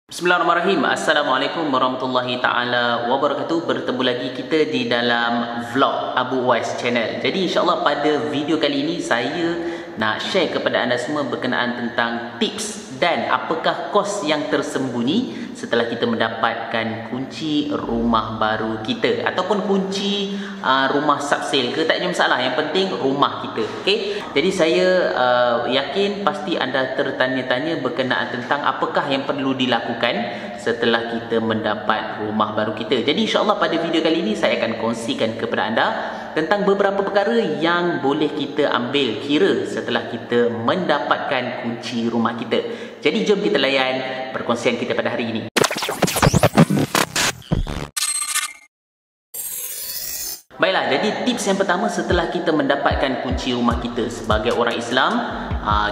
Bismillahirrahmanirrahim. Assalamualaikum warahmatullahi taala wabarakatuh. Bertemu lagi kita di dalam vlog Abu Uwais Channel. Jadi insya-Allah pada video kali ini saya nak share kepada anda semua berkenaan tentang tips dan apakah kos yang tersembunyi setelah kita mendapatkan kunci rumah baru kita ataupun kunci rumah subsale ke, tak ada masalah, yang penting rumah kita. Okey. Jadi saya yakin pasti anda tertanya-tanya berkenaan tentang apakah yang perlu dilakukan setelah kita mendapat rumah baru kita. Jadi insya-Allah pada video kali ini saya akan kongsikan kepada anda tentang beberapa perkara yang boleh kita ambil kira setelah kita mendapatkan kunci rumah kita. Jadi jom kita layan perkongsian kita pada hari ini. Baiklah, jadi tips yang pertama setelah kita mendapatkan kunci rumah kita sebagai orang Islam,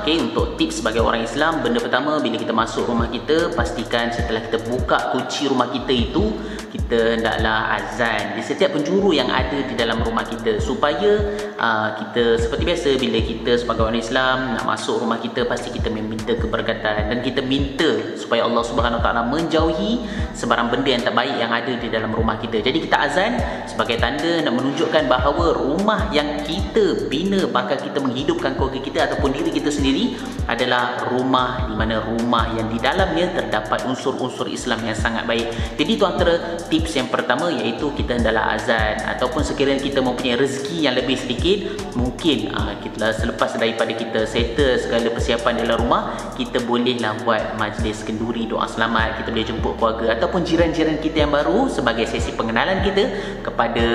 untuk tips sebagai orang Islam, benda pertama bila kita masuk rumah kita, pastikan setelah kita buka kunci rumah kita itu, kita hendaklah azan di setiap penjuru yang ada di dalam rumah kita, supaya kita seperti biasa bila kita sebagai orang Islam nak masuk rumah kita, pasti kita meminta keberkatan dan kita minta supaya Allah Subhanahu Wa Taala menjauhi sebarang benda yang tak baik yang ada di dalam rumah kita. Jadi kita azan sebagai tanda nak menunjukkan bahawa rumah yang kita bina bakal kita menghidupkan keluarga kita ataupun diri kita sendiri adalah rumah di mana rumah yang di dalamnya terdapat unsur-unsur Islam yang sangat baik. Jadi itu antara tips yang pertama, iaitu kita hendaklah azan, ataupun sekiranya kita mempunyai rezeki yang lebih sedikit, mungkin kita selepas daripada kita settle segala persiapan dalam rumah, kita bolehlah buat majlis kenduri doa selamat, kita boleh jemput keluarga ataupun jiran-jiran kita yang baru sebagai sesi pengenalan kita kepada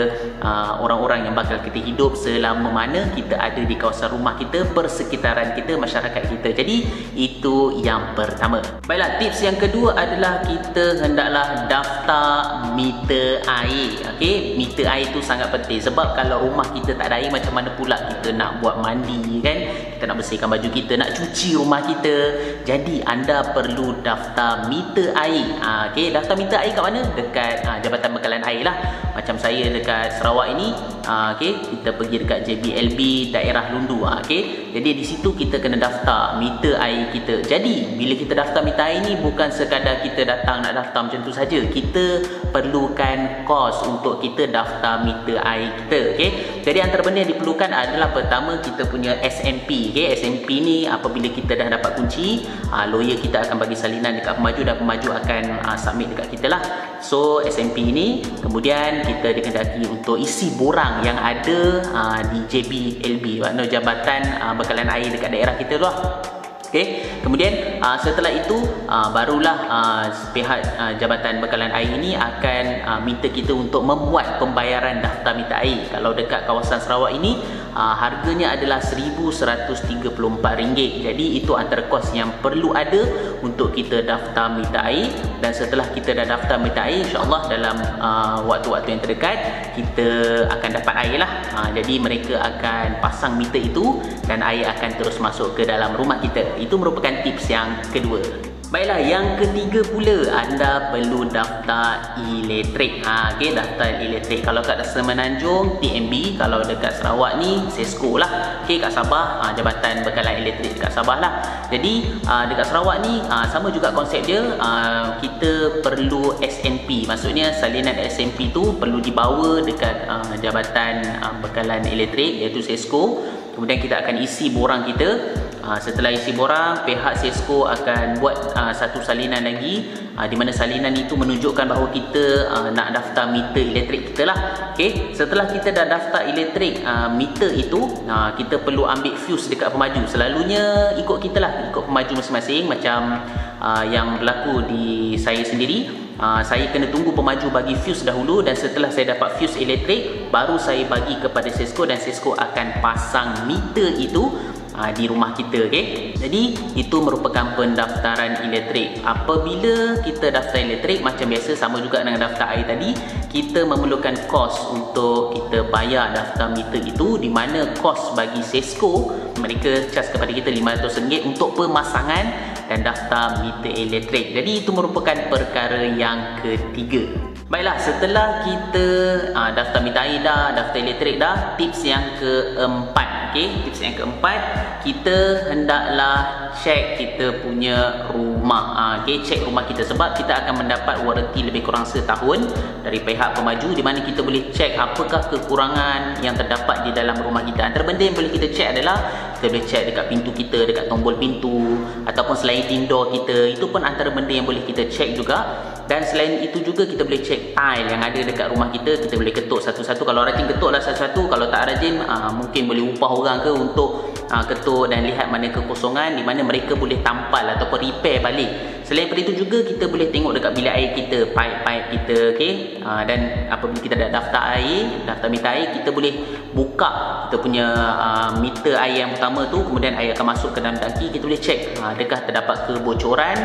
orang-orang yang bakal kita hidup selama mana kita ada di kawasan rumah kita, persekitaran kita, masyarakat kita. Jadi itu yang pertama. Baiklah, tips yang kedua adalah kita hendaklah daftar meter air. Okey, meter air itu sangat penting, sebab kalau rumah kita tak ada air, macam mana pula kita nak buat mandi kan, kita nak bersihkan baju kita, nak cuci rumah kita. Jadi anda perlu daftar meter air. Okey, daftar meter air kat mana? Dekat Jabatan Bekalan Air lah. Macam saya dekat Sarawak ini, kita pergi dekat JBLB daerah Lundu. Jadi di situ kita kena daftar meter air kita. Jadi bila kita daftar meter air ni, bukan sekadar kita datang nak daftar macam tu saja. Kita perlukan kos untuk kita daftar meter air kita. Jadi antara benda yang diperlukan adalah pertama, kita punya SMP. SMP ni apabila kita dah dapat kunci, lawyer kita akan bagi salinan dekat pemaju dan pemaju akan submit dekat kita lah. So SMP ni, kemudian kita dikendaki untuk isi borang yang ada di JBLB, maknanya Jabatan Bekalan Air dekat daerah kita tu lah. Kemudian setelah itu barulah pihak Jabatan Bekalan Air ini akan minta kita untuk membuat pembayaran daftar meter air. Kalau dekat kawasan Sarawak ini harganya adalah RM1,134. Jadi itu antara kos yang perlu ada untuk kita daftar meter air. Dan setelah kita dah daftar meter air, insya-Allah dalam waktu-waktu yang terdekat kita akan dapat air lah. Jadi mereka akan pasang meter itu dan air akan terus masuk ke dalam rumah kita. Itu merupakan tips yang kedua. Baiklah, yang ketiga pula, anda perlu daftar elektrik. Daftar elektrik. Kalau kat Semenanjung, TMB. Kalau dekat Sarawak ni, Sesko lah. Kat Sabah, Jabatan Bekalan Elektrik dekat Sabah lah. Jadi dekat Sarawak ni sama juga konsep dia. Kita perlu SNP. Maksudnya salinan SNP tu perlu dibawa dekat Jabatan Bekalan Elektrik, iaitu Sesko. Kemudian kita akan isi borang kita. Setelah isi borang, pihak Sesko akan buat satu salinan lagi, di mana salinan itu menunjukkan bahawa kita nak daftar meter elektrik kita lah. Setelah kita dah daftar elektrik meter itu, kita perlu ambil fuse dekat pemaju. Selalunya ikut kita lah, ikut pemaju masing-masing. Macam yang berlaku di saya sendiri, saya kena tunggu pemaju bagi fuse dahulu, dan setelah saya dapat fuse elektrik, baru saya bagi kepada Sesko dan Sesko akan pasang meter itu di rumah kita. Jadi itu merupakan pendaftaran elektrik. Apabila kita daftar elektrik, macam biasa, sama juga dengan daftar air tadi, kita memerlukan kos untuk kita bayar daftar meter itu, di mana kos bagi Sesko, mereka charge kepada kita RM500 untuk pemasangan dan daftar meter elektrik. Jadi itu merupakan perkara yang ketiga. Baiklah, setelah kita daftar meter air dah, daftar elektrik dah, tips yang keempat. Tips yang keempat, kita hendaklah cek kita punya rumah. Okey, cek rumah kita sebab kita akan mendapat warranty lebih kurang setahun dari pihak pemaju, di mana kita boleh cek apakah kekurangan yang terdapat di dalam rumah kita. Antara benda yang boleh kita cek adalah kita boleh cek dekat pintu kita, dekat tombol pintu ataupun sliding door kita. Itu pun antara benda yang boleh kita cek juga. Dan selain itu juga kita boleh cek tile yang ada dekat rumah kita. Kita boleh ketuk satu-satu. Kalau rajin ketuklah satu-satu. Kalau tak rajin mungkin boleh upah orang ke untuk ketuk dan lihat mana kekosongan, di mana mereka boleh tampal ataupun repair balik. Selain daripada itu juga kita boleh tengok dekat bilik air kita, pipe-pipe kita, okey. Dan apabila kita dah daftar air, daftar meter air, kita boleh buka kita punya meter air yang pertama tu, kemudian air akan masuk ke dalam tangki. Kita boleh cek adakah terdapat kebocoran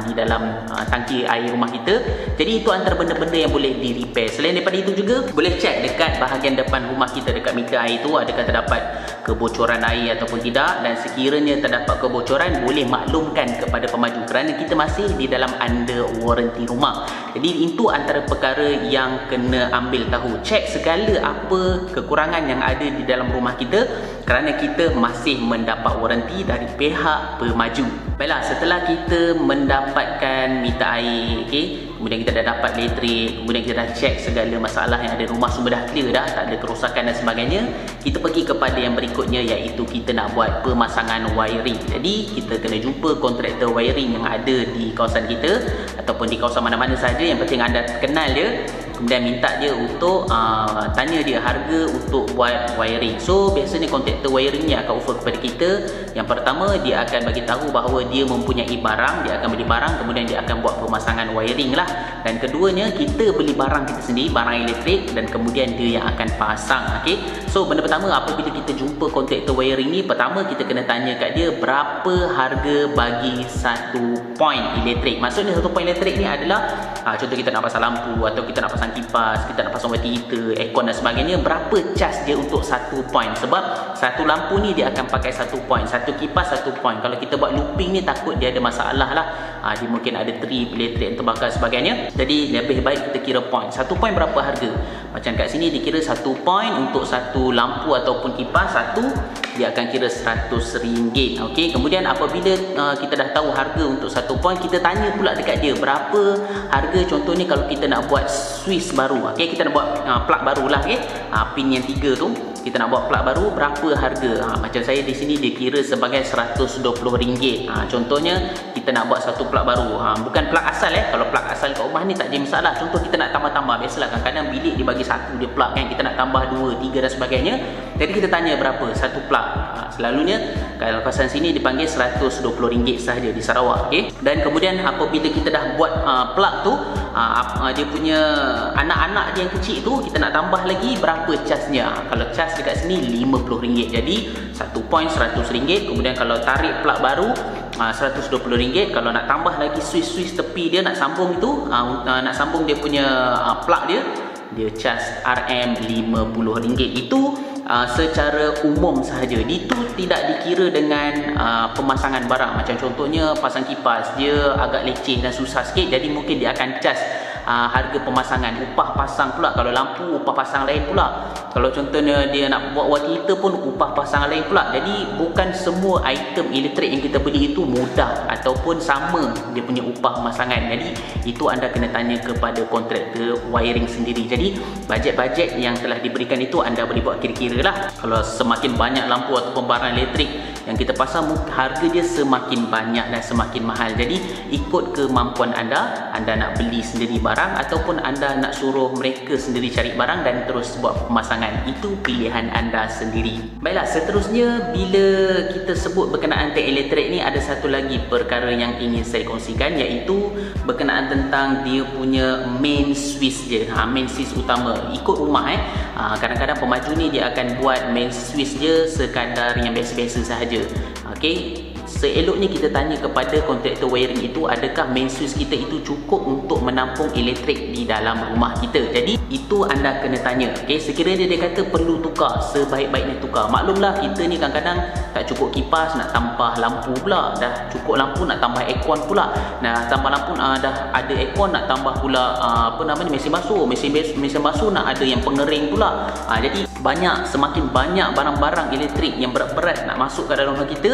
di dalam tangki air rumah kita. Jadi itu antara benda-benda yang boleh di repair. Selain daripada itu juga boleh cek dekat bahagian depan rumah kita, dekat meter air tu adakah terdapat kebocoran air ataupun tidak, dan sekiranya terdapat kebocoran boleh maklumkan kepada pemaju kerana kita masih di dalam under warranty rumah. Jadi itu antara perkara yang kena ambil tahu. Cek segala apa kekurangan yang ada di dalam rumah kita kerana kita masih mendapat warranty dari pihak pemaju. Baiklah, setelah kita mendapatkan meter air, okey, kemudian kita dah dapat elektrik, kemudian kita dah cek segala masalah yang ada rumah, semua dah clear dah, tak ada kerosakan dan sebagainya, kita pergi kepada yang berikutnya, iaitu kita nak buat pemasangan wiring. Jadi kita kena jumpa kontraktor wiring yang ada di kawasan kita ataupun di kawasan mana-mana saja, yang penting anda kenal dia, kemudian minta dia untuk tanya dia harga untuk buat wiring. So biasanya kontraktor wiring ni akan offer kepada kita, yang pertama dia akan bagi tahu bahawa dia mempunyai barang, dia akan beli barang, kemudian dia akan buat pemasangan wiring lah. Dan keduanya, kita beli barang kita sendiri, barang elektrik, dan kemudian dia yang akan pasang. Okay? So benda pertama apabila kita jumpa kontraktor wiring ni, pertama kita kena tanya kat dia berapa harga bagi satu point elektrik. Maksudnya satu point elektrik ni adalah contoh kita nak pasang lampu, atau kita nak pasang kipas, kita nak pasang water heater, aircon dan sebagainya, berapa cas dia untuk satu point. Sebab satu lampu ni dia akan pakai satu point, satu kipas satu point. Kalau kita buat looping ni takut dia ada masalah lah, dia mungkin ada trip elektrik yang terbakar sebagainya. Jadi lebih baik kita kira point. Satu point berapa harga? Macam kat sini dikira satu point untuk satu lampu ataupun kipas satu, dia akan kira RM100. Okey, kemudian apabila kita dah tahu harga untuk satu point, kita tanya pula dekat dia berapa harga. Contohnya kalau kita nak buat switch baru, okey, kita nak buat plug baru lah, okey, pin yang 3 tu kita nak buat plug baru, berapa harga. Macam saya di sini dia kira sebagai RM120. Contohnya kita nak buat satu plug baru, bukan plug asal kalau plug asal kat rumah ni tak ada masalah. Contoh kita nak tambah-tambah, biasalah kadang-kadang bilik dia bagi satu dia plug kan, kita nak tambah 2, 3 dan sebagainya. Jadi kita tanya berapa satu plug. Selalunya kalau kawasan sini dipanggil RM120 sahaja di Sarawak, okey. Dan kemudian apabila kita dah buat plug tu, dia punya anak-anak dia yang kecil tu, kita nak tambah lagi berapa casnya. Kalau cas dekat sini RM50. Jadi satu point RM100. Kemudian kalau tarik plug baru RM120. Kalau nak tambah lagi switch tepi dia nak sambung itu, nak sambung dia punya plug dia cas RM50. Itu secara umum sahaja. Itu tidak dikira dengan pemasangan barang. Macam contohnya pasang kipas, dia agak leceh dan susah sikit, jadi mungkin dia akan cas harga pemasangan, upah pasang pula. Kalau lampu, upah pasang lain pula. Kalau contohnya dia nak buat water heater pun upah pasang lain pula. Jadi bukan semua item elektrik yang kita beli itu mudah ataupun sama dia punya upah pemasangan. Jadi itu anda kena tanya kepada kontraktor wiring sendiri. Jadi bajet-bajet yang telah diberikan itu anda boleh buat kira-kira lah. Kalau semakin banyak lampu ataupun barang elektrik yang kita pasang, harga dia semakin banyak dan semakin mahal. Jadi ikut kemampuan anda nak beli sendiri barang ataupun anda nak suruh mereka sendiri cari barang dan terus buat pemasangan. Itu pilihan anda sendiri. Baiklah, seterusnya bila kita sebut berkenaan teg elektrik ni, ada satu lagi perkara yang ingin saya kongsikan, iaitu berkenaan tentang dia punya main switch dia. Main switch utama ikut rumah. Kadang-kadang pemaju ni dia akan buat main switch dia sekadar yang biasa-biasa sahaja. Okey, seeloknya kita tanya kepada kontraktor wiring itu, adakah main switch kita itu cukup untuk menampung elektrik di dalam rumah kita. Jadi itu anda kena tanya. Okey, sekiranya dia kata perlu tukar, sebaik-baiknya tukar. Maklumlah kita ni kadang-kadang tak cukup kipas, nak tambah lampu pula. Dah cukup lampu nak tambah aircon pula. Nah, tambah lampu dah ada aircon, nak tambah pula mesin basuh. Mesin basuh nak ada yang pengering pula. Jadi semakin banyak barang-barang elektrik yang berat-berat nak masuk ke dalam rumah kita,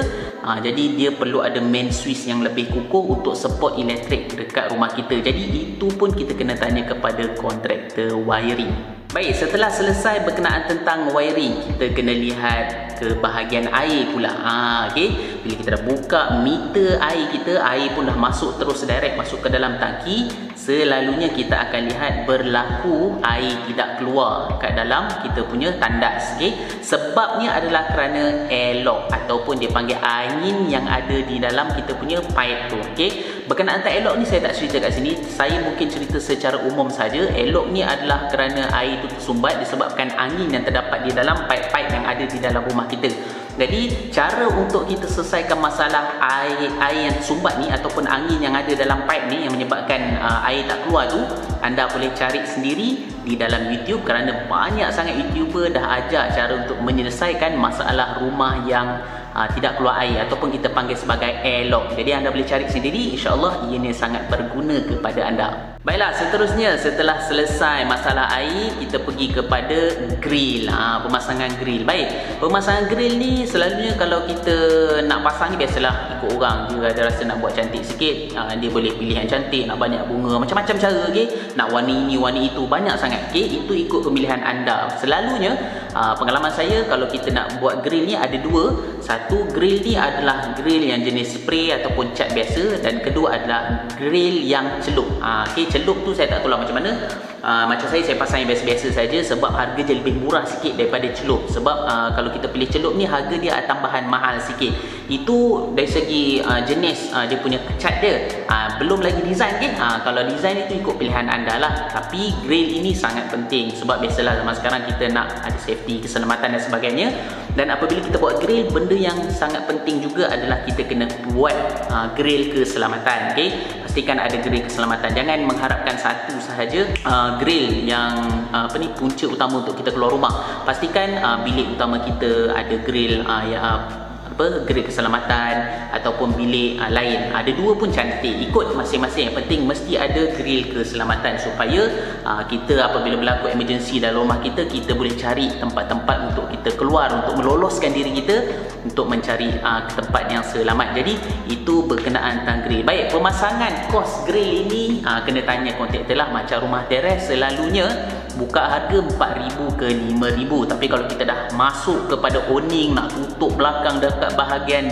jadi dia perlu ada main switch yang lebih kukuh untuk support elektrik dekat rumah kita. Jadi itu pun kita kena tanya kepada kontraktor wiring. Baik, setelah selesai berkenaan tentang wiring, kita kena lihat ke bahagian air pula. Okey, bila kita dah buka meter air kita, air pun dah masuk terus direct masuk ke dalam tangki. Selalunya kita akan lihat berlaku air tidak keluar kat dalam kita punya tandas. Okey, sebabnya adalah kerana airlock ataupun dia panggil angin yang ada di dalam kita punya pipe tu. Okey, berkenaan tentang airlock ni saya tak cerita kat sini. Saya mungkin cerita secara umum saja. Airlock ni adalah kerana air itu tersumbat disebabkan angin yang terdapat di dalam pipe-pipe yang ada di dalam rumah kita. Jadi cara untuk kita selesaikan masalah air yang tersumbat ni ataupun angin yang ada dalam pipe ni yang menyebabkan air tak keluar tu, anda boleh cari sendiri di dalam YouTube, kerana banyak sangat YouTuber dah ajar cara untuk menyelesaikan masalah rumah yang tidak keluar air ataupun kita panggil sebagai airlock. Jadi anda boleh cari sendiri, insya-Allah ianya sangat berguna kepada anda. Baiklah, seterusnya setelah selesai masalah air, kita pergi kepada grill. Pemasangan grill. Baik, pemasangan grill ni selalunya kalau kita nak pasang ni biasalah ikut orang. Dia ada rasa nak buat cantik sikit, dia boleh pilih yang cantik, nak banyak bunga, macam-macam cara. Okay? Nak warna ini, warna itu, banyak sangat. Okay? Itu ikut pemilihan anda. Selalunya pengalaman saya kalau kita nak buat grill ni ada dua. Satu, grill ni adalah grill yang jenis spray ataupun cat biasa, dan kedua adalah grill yang celup. Okay, celup tu saya tak tahu lah macam mana. Macam saya pasang yang biasa-biasa saja sebab harga dia lebih murah sikit daripada celup. Sebab kalau kita pilih celup ni harga dia tambahan mahal sikit. Itu dari segi jenis dia punya cat dia. Belum lagi design kan. Kalau design itu ikut pilihan anda lah. Tapi grill ini sangat penting sebab biasalah zaman sekarang kita nak ada safety, keselamatan dan sebagainya. Dan apabila kita buat grill, benda yang sangat penting juga adalah kita kena buat grill keselamatan. Okay? Pastikan ada grill keselamatan. Jangan mengharapkan satu sahaja grill yang punca utama untuk kita keluar rumah. Pastikan bilik utama kita ada grill grill keselamatan ataupun bilik lain. Ada dua pun cantik, ikut masing-masing. Yang penting mesti ada grill keselamatan supaya kita apabila berlaku emergency dalam rumah kita, kita boleh cari tempat-tempat untuk kita keluar, untuk meloloskan diri kita untuk mencari tempat yang selamat. Jadi itu berkenaan tentang grill. Baik, pemasangan kos grill ini kena tanya kontraktor lah. Macam rumah teres selalunya buka harga 4,000 ke 5,000. Tapi kalau kita dah masuk kepada awning, nak tutup belakang dekat bahagian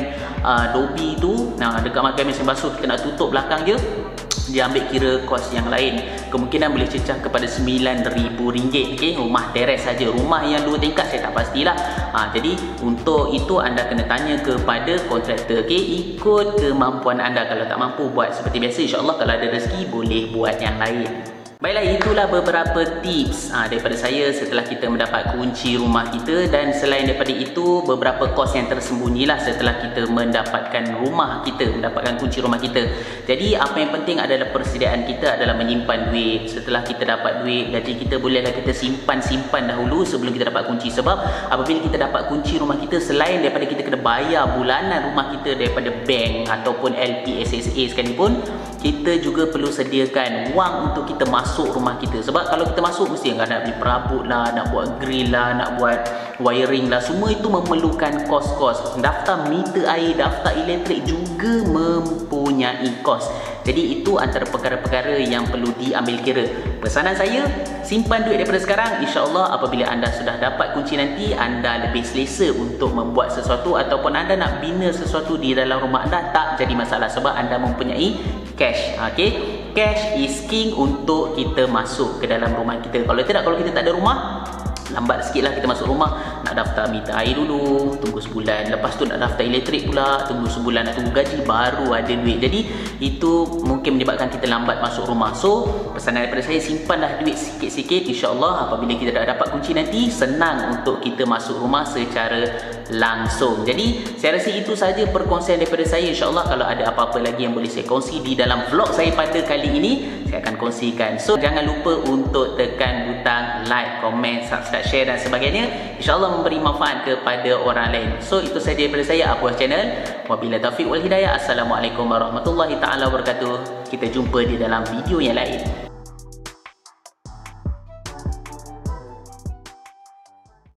dobi tu, dekat makan mesin basuh kita nak tutup belakang dia ambil kira kos yang lain. Kemungkinan boleh cecah kepada RM9,000. Okay? Rumah teres saja. Rumah yang 2 tingkat saya tak pastilah. Jadi untuk itu anda kena tanya kepada kontraktor. Okay? Ikut kemampuan anda. Kalau tak mampu buat seperti biasa, insya-Allah kalau ada rezeki boleh buat yang lain. Baiklah, itulah beberapa tips daripada saya setelah kita mendapat kunci rumah kita. Dan selain daripada itu, beberapa kos yang tersembunyilah setelah kita mendapatkan rumah kita, mendapatkan kunci rumah kita. Jadi apa yang penting adalah persediaan kita adalah menyimpan duit. Setelah kita dapat duit, jadi kita bolehlah kita simpan dahulu sebelum kita dapat kunci. Sebab apabila kita dapat kunci rumah kita, selain daripada kita kena bayar bulanan rumah kita daripada bank ataupun LPSSA sekalipun, kita juga perlu sediakan wang untuk kita masuk rumah kita. Sebab kalau kita masuk mesti nak beli perabot lah, nak buat grill lah, nak buat wiring lah, semua itu memerlukan kos-kos. Daftar meter air, daftar elektrik juga mempunyai kos. Jadi itu antara perkara-perkara yang perlu diambil kira. Pesanan saya, simpan duit daripada sekarang. InsyaAllah apabila anda sudah dapat kunci nanti, anda lebih selesa untuk membuat sesuatu ataupun anda nak bina sesuatu di dalam rumah anda, tak jadi masalah sebab anda mempunyai cash. Okay? Cash is king untuk kita masuk ke dalam rumah kita. Kalau tidak, kalau kita tak ada rumah, lambat sikit lah kita masuk rumah. Nak daftar meter air dulu, tunggu sebulan. Lepas tu nak daftar elektrik pula, tunggu sebulan. Nak tunggu gaji, baru ada duit. Jadi itu mungkin menyebabkan kita lambat masuk rumah. So pesanan daripada saya, simpanlah duit sikit-sikit. InsyaAllah apabila kita dah dapat kunci nanti, senang untuk kita masuk rumah secara langsung. Jadi saya rasa itu saja perkongsian daripada saya. InsyaAllah kalau ada apa-apa lagi yang boleh saya kongsi di dalam vlog saya pada kali ini, saya akan kongsikan. So jangan lupa untuk tekan butang like, komen, subscribe, share dan sebagainya. InsyaAllah memberi manfaat kepada orang lain. So itu saja daripada saya, Abu Channel. Wabillahi taufiq wal hidayah. Assalamualaikum warahmatullahi taala wabarakatuh. Kita jumpa di dalam video yang lain.